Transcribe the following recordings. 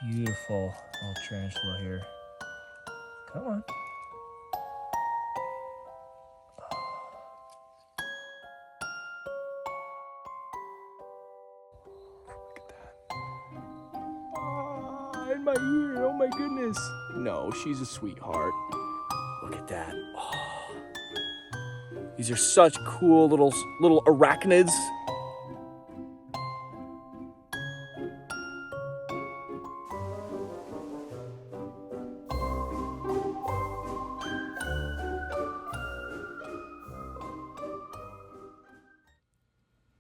Beautiful little tarantula here. Come on. Look at that. Oh, in my ear. Oh my goodness. No, she's a sweetheart. Look at that. Oh. These are such cool little arachnids.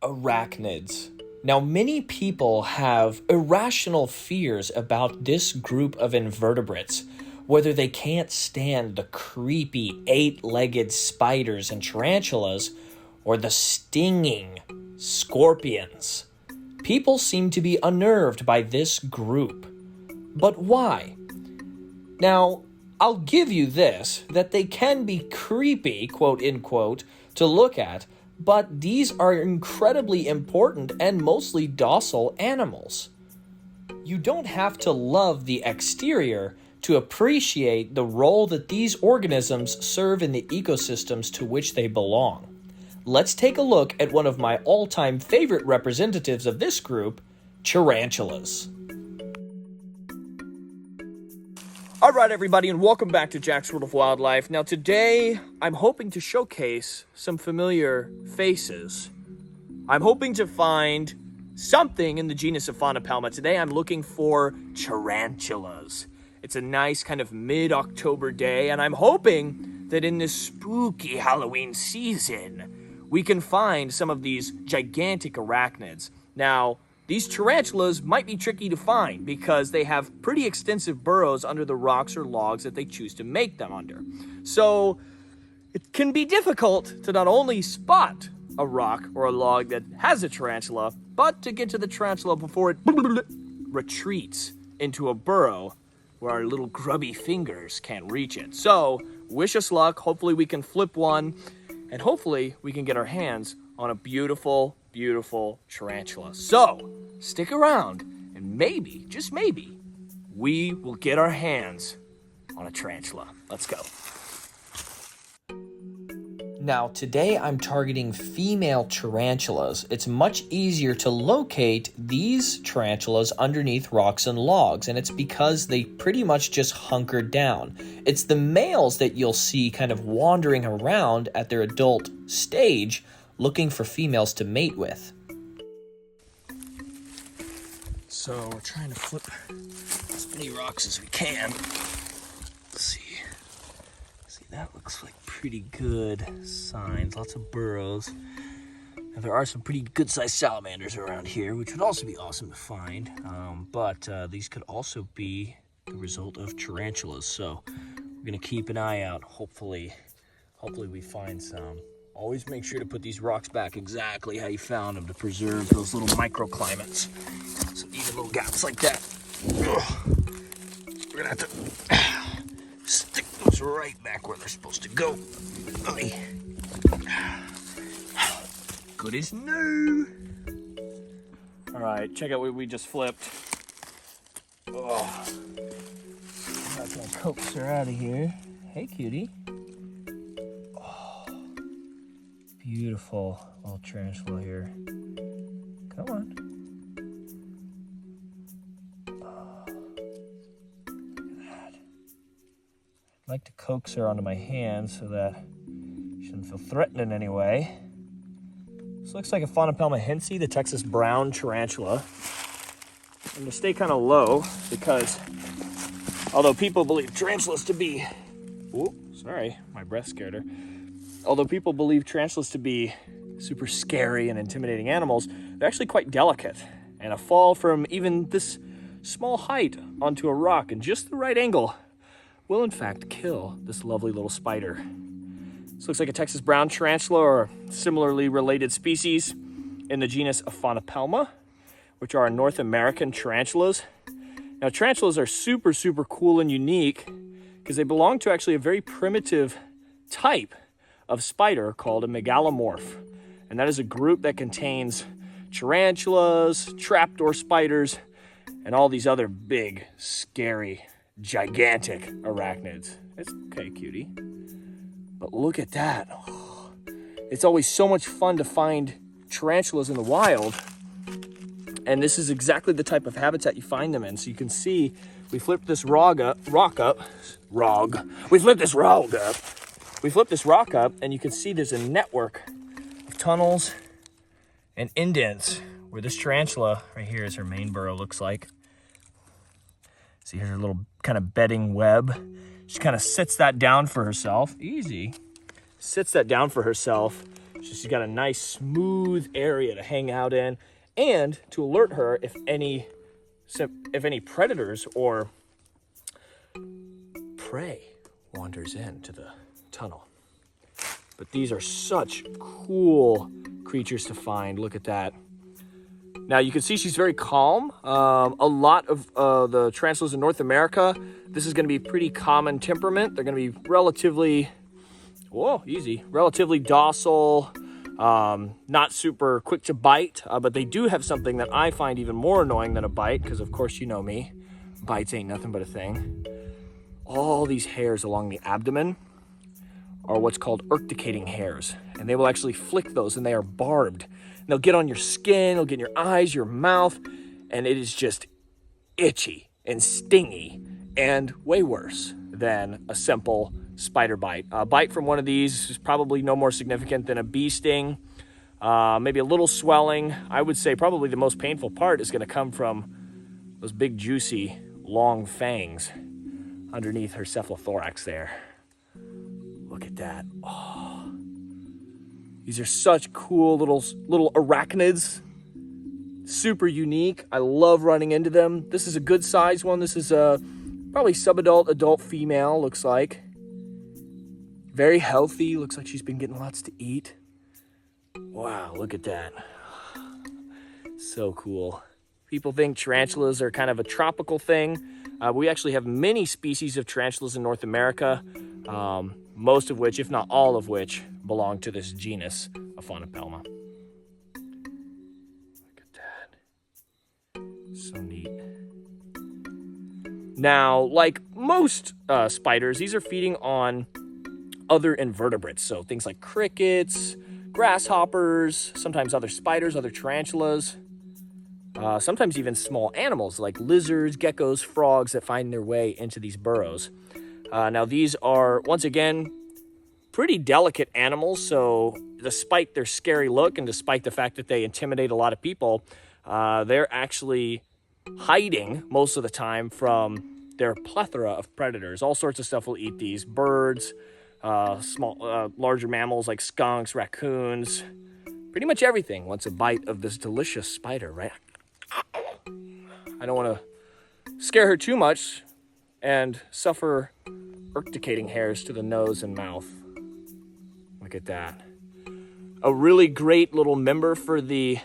Arachnids. Now, many people have irrational fears about this group of invertebrates, whether they can't stand the creepy eight-legged spiders and tarantulas or the stinging scorpions. People seem to be unnerved by this group. But why? Now, I'll give you this, that they can be creepy, quote unquote, to look at, but these are incredibly important and mostly docile animals. You don't have to love the exterior to appreciate the role that these organisms serve in the ecosystems to which they belong. Let's take a look at one of my all-time favorite representatives of this group, tarantulas. All right, everybody, and welcome back to Jack's World of Wildlife. Now, today, I'm hoping to showcase some familiar faces. I'm hoping to find something in the genus Aphanopelma. Today, I'm looking for tarantulas. It's a nice kind of mid-October day, and I'm hoping that in this spooky Halloween season, we can find some of these gigantic arachnids. Now, these tarantulas might be tricky to find because they have pretty extensive burrows under the rocks or logs that they choose to make them under. So it can be difficult to not only spot a rock or a log that has a tarantula, but to get to the tarantula before it retreats into a burrow where our little grubby fingers can't reach it. So wish us luck. Hopefully we can flip one, and hopefully we can get our hands on a beautiful tarantula. So, stick around, and maybe, just maybe, we will get our hands on a tarantula. Let's go. Now, today I'm targeting female tarantulas. It's much easier to locate these tarantulas underneath rocks and logs, and it's because they pretty much just hunker down. It's the males that you'll see kind of wandering around at their adult stage, looking for females to mate with. So we're trying to flip as many rocks as we can. Let's see, that looks like pretty good signs. Lots of burrows. Now there are some pretty good-sized salamanders around here, which would also be awesome to find. But these could also be the result of tarantulas. So we're gonna keep an eye out. Hopefully we find some. Always make sure to put these rocks back exactly how you found them to preserve those little microclimates. So even little gaps like that. We're gonna have to stick those right back where they're supposed to go. Good as new. All right, check out what we just flipped. Oh, I'm not gonna coax her out of here. Hey, cutie. Beautiful little tarantula here. Come on. Oh, look at that. I'd like to coax her onto my hand so that she doesn't feel threatened in any way. This looks like a Aphanopelma hensey, the Texas brown tarantula. I'm gonna stay kind of low because although people believe tarantulas to be, oh, sorry, my breath scared her. Although people believe tarantulas to be super scary and intimidating animals, they're actually quite delicate. And a fall from even this small height onto a rock in just the right angle will in fact kill this lovely little spider. This looks like a Texas brown tarantula or similarly related species in the genus Aphanopelma, which are North American tarantulas. Now, tarantulas are super cool and unique because they belong to actually a very primitive type of spider called a megalomorph. And that is a group that contains tarantulas, trapdoor spiders, and all these other big, scary, gigantic arachnids. It's okay, cutie. But look at that. It's always so much fun to find tarantulas in the wild. And this is exactly the type of habitat you find them in. So you can see, we flipped this rock up. We flipped this rock up, and you can see there's a network of tunnels and indents where this tarantula, right here is her main burrow, looks like. See, here's her little kind of bedding web. She kind of sits that down for herself. Easy. Sits that down for herself. So she's got a nice smooth area to hang out in, and to alert her if any predators or prey wanders into the tunnel. But these are such cool creatures to find. Look at that. Now you can see she's very calm. A lot of the tarantulas in North America, this is going to be pretty common temperament. They're going to be relatively docile, not super quick to bite, but they do have something that I find even more annoying than a bite, because of course you know me, bites ain't nothing but a thing. All these hairs along the abdomen are what's called urticating hairs, and they will actually flick those, and they are barbed. And they'll get on your skin, they'll get in your eyes, your mouth, and it is just itchy and stingy and way worse than a simple spider bite. A bite from one of these is probably no more significant than a bee sting, maybe a little swelling. I would say probably the most painful part is going to come from those big, juicy, long fangs underneath her cephalothorax there. Look at that. Oh, these are such cool little arachnids. Super unique. I love running into them. This is a good size one. This is a probably subadult, adult female, looks like. Very healthy. Looks like she's been getting lots to eat. Wow, look at that. So cool. People think tarantulas are kind of a tropical thing. We actually have many species of tarantulas in North America, most of which, if not all of which, belong to this genus Aphonopelma. Look at that. So neat. Now, like most spiders, these are feeding on other invertebrates. So things like crickets, grasshoppers, sometimes other spiders, other tarantulas, sometimes even small animals like lizards, geckos, frogs that find their way into these burrows. Now these are, once again, pretty delicate animals, so despite their scary look and despite the fact that they intimidate a lot of people, they're actually hiding most of the time from their plethora of predators. All sorts of stuff will eat these. Birds, larger mammals like skunks, raccoons, pretty much everything wants a bite of this delicious spider, right? I don't want to scare her too much and suffer urticating hairs to the nose and mouth. Look at that. A really great little member for the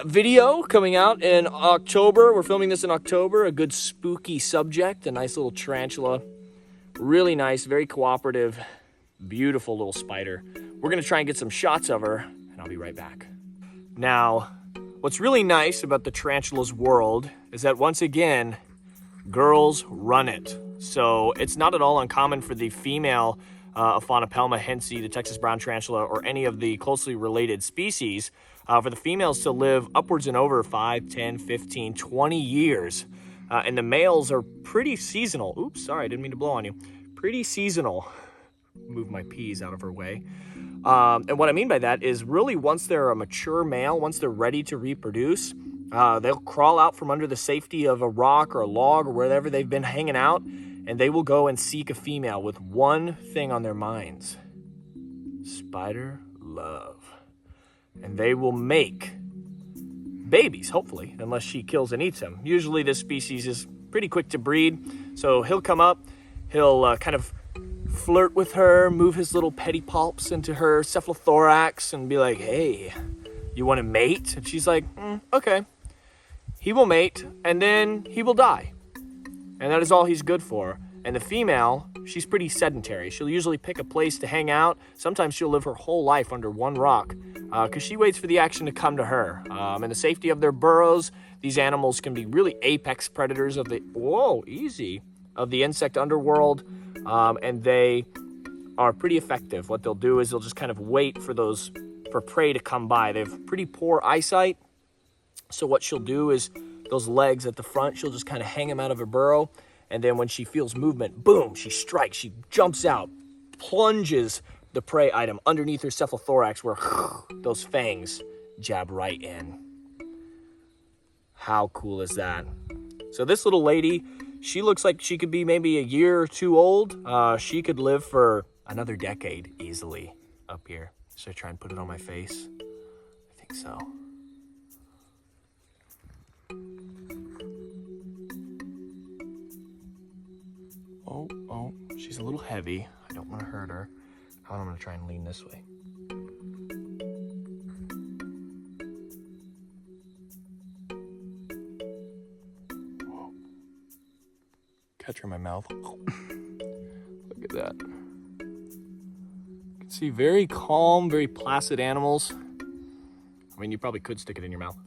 video coming out in October. We're filming this in October. A good spooky subject, a nice little tarantula. Really nice, very cooperative, beautiful little spider. We're going to try and get some shots of her, and I'll be right back. Now, what's really nice about the tarantula's world is that, once again, girls run it. So it's not at all uncommon for the female Aphonopelma hensi, the Texas brown tarantula, or any of the closely related species, for the females to live upwards and over 5, 10, 15, 20 years. And the males are pretty seasonal. Oops, sorry, I didn't mean to blow on you. Pretty seasonal. Move my peas out of her way. And what I mean by that is, really, once they're a mature male, once they're ready to reproduce, they'll crawl out from under the safety of a rock or a log or wherever they've been hanging out, and they will go and seek a female with one thing on their minds: spider love. And they will make babies, hopefully, unless she kills and eats them. Usually this species is pretty quick to breed, so he'll come up, he'll kind of flirt with her, move his little pedipalps into her cephalothorax and be like, hey, you want to mate? And she's like, okay. He will mate, and then he will die. And that is all he's good for. And the female, she's pretty sedentary. She'll usually pick a place to hang out. Sometimes she'll live her whole life under one rock because she waits for the action to come to her. In the safety of their burrows, these animals can be really apex predators of the, of the insect underworld, and they are pretty effective. What they'll do is they'll just kind of wait for prey to come by. They have pretty poor eyesight, so what she'll do is those legs at the front, she'll just kind of hang them out of her burrow, and then when she feels movement, boom, she strikes, she jumps out, plunges the prey item underneath her cephalothorax where those fangs jab right in. How cool is that? So this little lady, she looks like she could be maybe a year or two old. She could live for another decade easily up here. Should I try and put it on my face? I think so. Oh, she's a little heavy. I don't want to hurt her. I'm going to try and lean this way. Whoa. Catch her in my mouth. Look at that. You can see very calm, very placid animals. I mean, you probably could stick it in your mouth.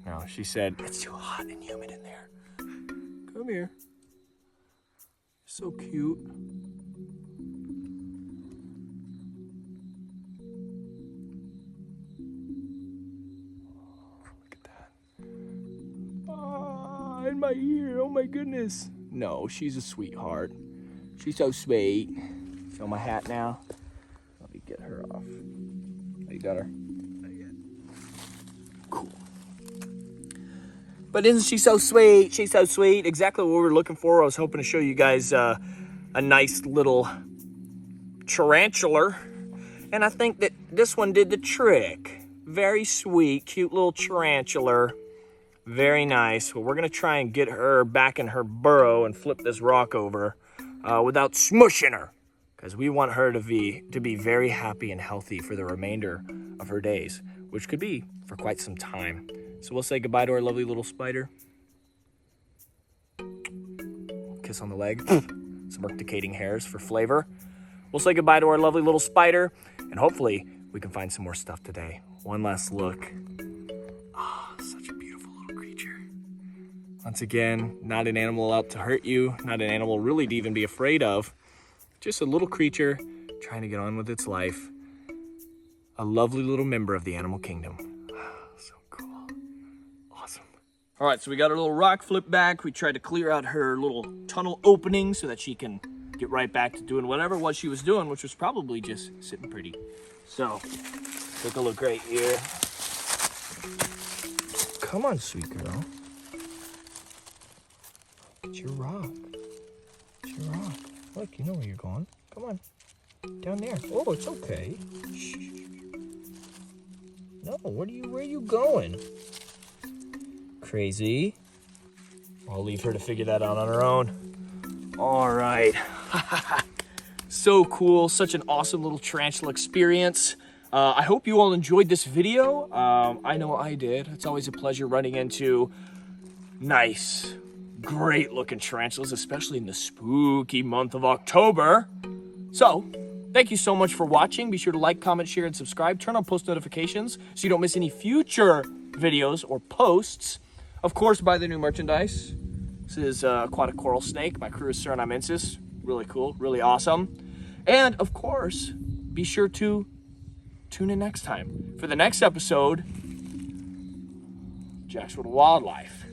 No, she said, it's too hot and humid in there. Come here. So cute. Look at that. Ah, in my ear. Oh my goodness. No, she's a sweetheart. She's so sweet. Show my hat now. Let me get her off. Oh, you got her? Not yet. Cool. But isn't she so sweet? She's so sweet. Exactly what we were looking for. I was hoping to show you guys a nice little tarantula. And I think that this one did the trick. Very sweet, cute little tarantula. Very nice. Well, we're going to try and get her back in her burrow and flip this rock over without smushing her. Because we want her to be very happy and healthy for the remainder of her days, which could be for quite some time. So we'll say goodbye to our lovely little spider. Kiss on the leg. Some urticating hairs for flavor. We'll say goodbye to our lovely little spider, and hopefully we can find some more stuff today. One last look. Ah, such a beautiful little creature. Once again, not an animal out to hurt you, not an animal really to even be afraid of. Just a little creature trying to get on with its life. A lovely little member of the animal kingdom. So cool. Awesome. All right, so we got our little rock flip back. We tried to clear out her little tunnel opening so that she can get right back to doing whatever it was she was doing, which was probably just sitting pretty. So, take a look right here. Come on, sweet girl. It's your rock. It's your rock. Look, you know where you're going. Come on. Down there. Oh, it's okay. Shh. No, where are you going? Crazy. I'll leave her to figure that out on her own. All right. So cool. Such an awesome little tarantula experience. I hope you all enjoyed this video. I know I did. It's always a pleasure running into nice, great looking tarantulas, especially in the spooky month of October. So, thank you so much for watching. Be sure to like, comment, share, and subscribe. Turn on post notifications so you don't miss any future videos or posts. Of course, buy the new merchandise. This is aquatic coral snake. My crew is Surinamensis. Really cool, really awesome. And of course, be sure to tune in next time for the next episode, Jack's World of Wildlife.